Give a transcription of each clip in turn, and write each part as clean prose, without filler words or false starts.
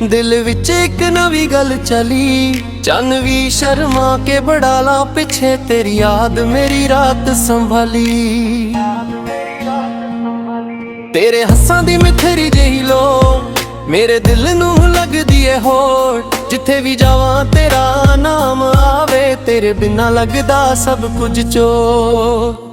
दिल विच एक नवी गल चली, चन भी शर्मा के बड़ा ला पिछे तेरी याद मेरी रात संभाली। तेरे हस्सां दी मिठरी जही लो मेरे दिल नू लगदी है होठ, जिथे भी जावां तेरा नाम आवे, तेरे बिना लगदा सब कुछ चोट।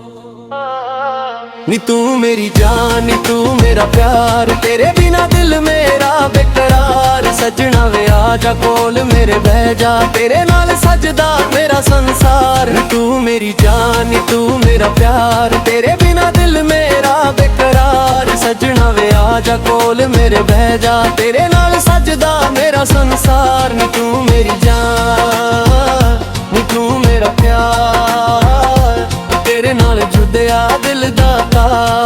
नी तू मेरी जान नी तू मेरा प्यार, तेरे बिना दिल मेरा बेकरार। सजना वे आजा कोल मेरे बह जा, तेरे नाल सजदा मेरा संसार। नी तू मेरी जान नी तू मेरा प्यार, तेरे बिना दिल मेरा बेकरार। सजना वे आजा कोल मेरे बह जा, तेरे नाल सजदा मेरा संसार। नी तू मेरी जान नी तू मेरा प्यार, तेरे नाल जुड़िया दिल दा तार।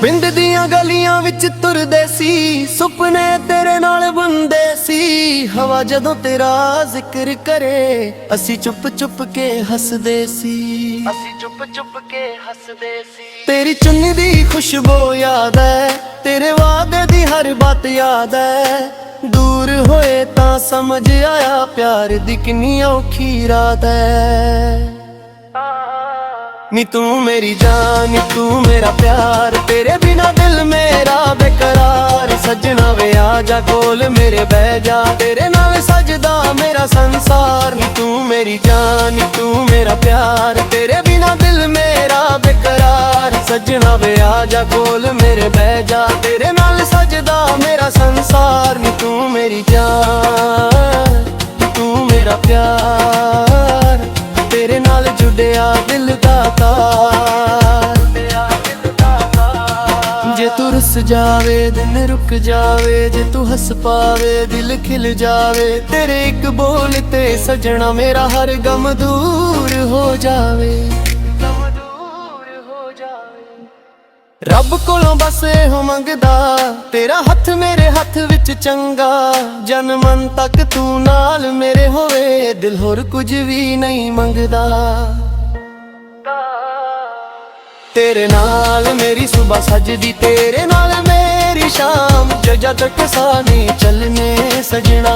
पिंड दियां गलियां विच तुरदे सी, सुपने तेरे नाल बुनदे सी। हवा जदों तेरा जिक्र करे असी चुप चुप के हसदे सी, असी चुप चुप के हसदे सी। तेरी चुन्नी दी खुशबू याद है, तेरे वादे दी हर बात याद है। दूर होए तां समझ आया प्यार दी किन्नी औखी रात है। नी तू मेरी जान नी तू मेरा प्यार, तेरे बिना दिल मेरा बेकरार। सजना वे आजा कोल मेरे बह जा, तेरे नाल सजदा मेरा संसार। नी तू मेरी जान नी तू मेरा प्यार, तेरे बिना दिल मेरा बेकरार। सजना वे आजा कोल मेरे बह जा, तेरे नाल सजदा मेरा संसार। नी तू मेरी जान नी तू मेरा प्यार, तेरे नाल जुड़िया दिल दा तार। जे तू रुस जावे दिन रुक जावे, जे तू हस पावे दिल खिल जावे। तेरे एक बोल ते सजना मेरा हर गम दूर हो जावे, गम दूर हो जावे। रब कोलों बस एहो मंगदा, तेरा हथ मेरे हथ विच चंगा। जन्मन तक तू नाल मेरे होवे, दिल होर कुछ भी नहीं मंगदा। तेरे नाल मेरी सुबह सजदी, तेरे नाल मेरी शाम। जद तक सानी चलने सजना।